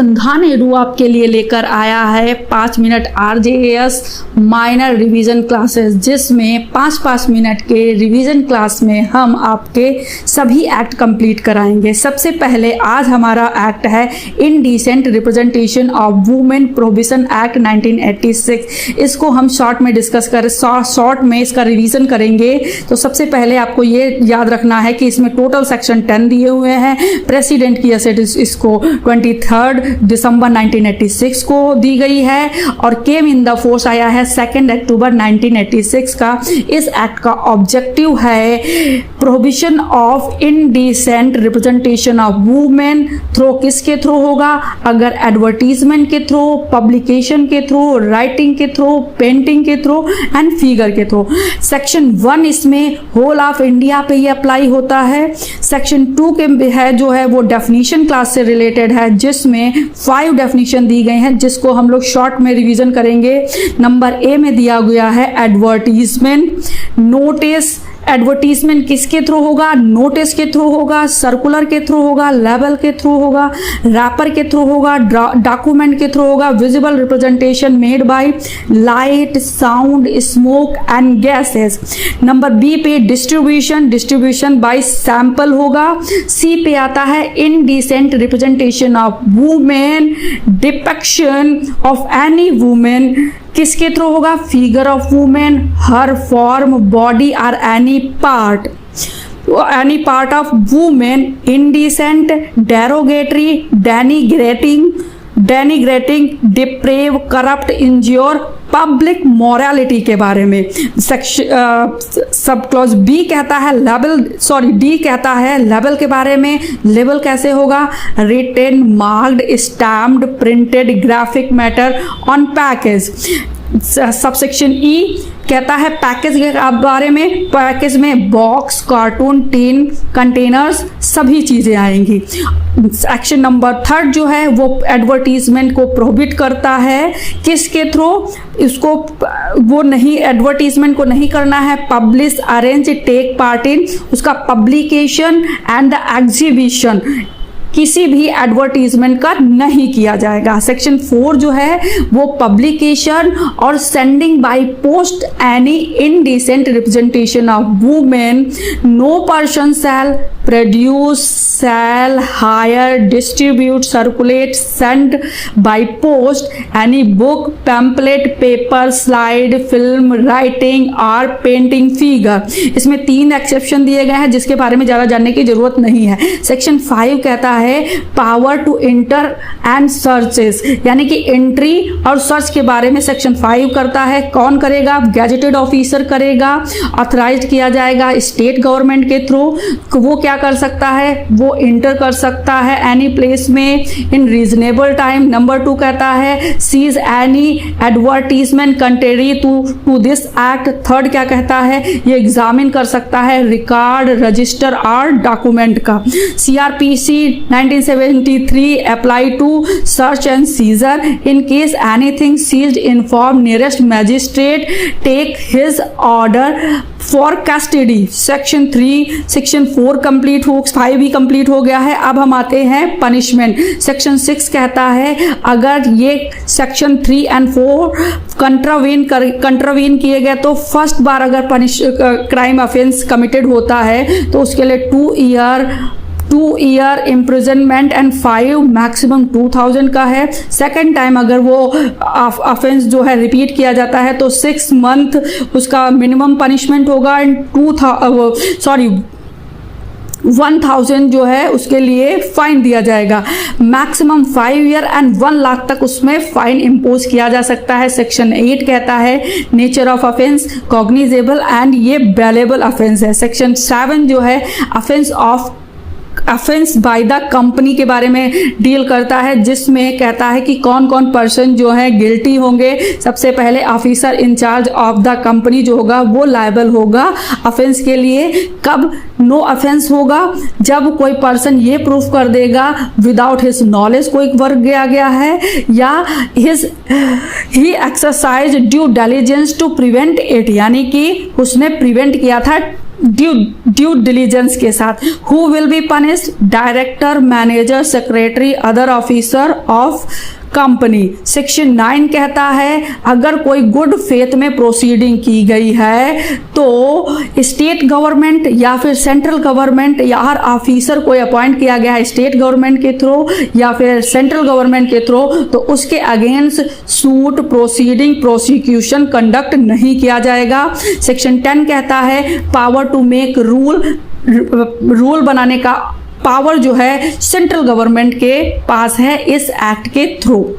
अनुसंधान हेतु आपके लिए लेकर आया है 5 minute RJAS minor revision classes, जिसमें 5-5 मिनट के रिवीजन क्लास में हम आपके सभी एक्ट कंप्लीट कराएंगे। सबसे पहले आज हमारा एक्ट है indecent representation of women prohibition act 1986। इसको हम शॉर्ट में डिस्कस कर शॉर्ट में इसका रिवीजन करेंगे। तो सबसे पहले आपको ये याद रखना है कि इसमें टोटल सेक्शन 10 दिए हुए हैं। प्रेसिडेंट की असेट इसको 23 दिसंबर 1986 को दी गई है और केम इन द फोर्स आया है 2 अक्टूबर 1986 का। इस एक्ट का ऑब्जेक्टिव है prohibition of indecent representation of women through किसके थ्रू होगा? अगर एडवर्टीजमेंट के थ्रू, पब्लिकेशन के थ्रू, राइटिंग के थ्रू, पेंटिंग के थ्रू एंड फिगर के थ्रू। सेक्शन 1 इसमें होल ऑफ इंडिया पे ये अप्लाई होता है। सेक्शन 2 के है जो है वो डेफिनेशन क्लास से रिलेटेड है, जिसमें 5 डेफिनेशन दी गई हैं, जिसको हम लोग शॉर्ट में रिवीजन करेंगे। नंबर ए में दिया गया है एडवर्टीजमेंट, नोटिस। एडवर्टीजमेंट किसके थ्रू होगा? नोटिस के थ्रू होगा, सर्कुलर के थ्रू होगा, लेबल के थ्रू होगा, रैपर के थ्रू होगा, डॉक्यूमेंट के थ्रू होगा। Visible representation made by light, sound, smoke and gases. Number B पे डिस्ट्रीब्यूशन बाय सैंपल होगा। सी पे आता है indecent representation of women, depiction of any women किसके थ्रू होगा? Figure of women, her form, body और any part of women, indecent, derogatory, denigrating, deprave, corrupt, injure public morality के बारे में। सब क्लॉज बी कहता है डी कहता है लेबल के बारे में। लेबल कैसे होगा? Written, marked, stamped, printed, graphic matter on package. Subsection e कहता है पैकेज के बारे में। पैकेज में बॉक्स, कार्टून, टिन, कंटेनर्स सभी चीजें आएंगी। एक्शन नंबर 3 जो है वो एडवर्टीजमेंट को प्रोहिबिट करता है। किसके थ्रू? इसको वो नहीं, एडवर्टीजमेंट को नहीं करना है। Publish, arrange, take part in, उसका पब्लिकेशन एंड द एग्जीबिशन किसी भी एडवर्टीजमेंट का नहीं किया जाएगा। सेक्शन 4 जो है वो पब्लिकेशन और sending by post any indecent representation of women. No person shall produce, sell, hire, distribute, circulate, send by post any book, pamphlet, paper, slide, film, writing और पेंटिंग, फिगर। इसमें 3 एक्सेप्शन दिए गए हैं जिसके बारे में ज़्यादा जानने की जरूरत नहीं है। सेक्शन 5 कहता है power to enter and searches, यानी कि एंट्री और सर्च के बारे में सेक्शन 5 करता है। कौन करेगा? गैजेटेड ऑफिसर करेगा, ऑथराइज्ड किया जाएगा स्टेट गवर्नमेंट के थ्रू। वो क्या कर सकता है? वो इंटर कर सकता है एनी प्लेस में इन रीजनेबल टाइम। नंबर 2 कहता है seize any advertisement contrary to this act. Third क्या कहता है? ये एग्जामिन कर सकता है रिकॉर्ड, रजिस्टर और डॉक्यूमेंट का। CRPC 1973 apply to search and seizure. In case anything seized, inform nearest magistrate, take his order for custody. Section 4 complete हो, 5 भी कंप्लीट हो गया है। अब हम आते हैं पनिशमेंट। सेक्शन 6 कहता है अगर ये सेक्शन 3 एंड 4 कंट्रावीन किए गए तो फर्स्ट बार अगर क्राइम ऑफेंस कमिटेड होता है तो उसके लिए 2 ईयर इम्प्रिजनमेंट एंड 5 मैक्सिमम 2000 का है। सेकेंड टाइम अगर वो ऑफेंस जो है रिपीट किया जाता है तो 6 मंथ उसका मिनिमम पनिशमेंट होगा एंड 1000 जो है उसके लिए फाइन दिया जाएगा। मैक्सिमम 5 ईयर एंड 1 लाख तक उसमें फाइन इम्पोज किया जा सकता है। सेक्शन 8 कहता है nature of offence cognizable and ये बेलेबल ऑफेंस है। सेक्शन 7 जो है ऑफेंस बाय द कंपनी के बारे में डील करता है, जिसमें कहता है कि कौन कौन पर्सन जो है गिल्टी होंगे। सबसे पहले officer in charge of the company जो होगा वो लायबल होगा ऑफेंस के लिए। कब नो ऑफेंस होगा? जब कोई पर्सन ये प्रूफ कर देगा विदाउट हिज नॉलेज कोई वर्क किया गया है या ही exercise due diligence to prevent it, यानी कि उसने प्रिवेंट किया था ड्यू डिलीजेंस के साथ। Who will be punished? Director, manager, secretary, other officer of company. Section 9 कहता है अगर कोई गुड फेथ में प्रोसीडिंग की गई है तो स्टेट गवर्नमेंट या फिर सेंट्रल गवर्नमेंट या हर ऑफिसर को अपॉइंट किया गया है स्टेट गवर्नमेंट के थ्रू या फिर सेंट्रल गवर्नमेंट के थ्रू, तो उसके against suit, proceeding, prosecution conduct नहीं किया जाएगा। सेक्शन 10 कहता है पावर टू मेक रूल बनाने का पावर जो है सेंट्रल गवर्नमेंट के पास है इस एक्ट के थ्रू।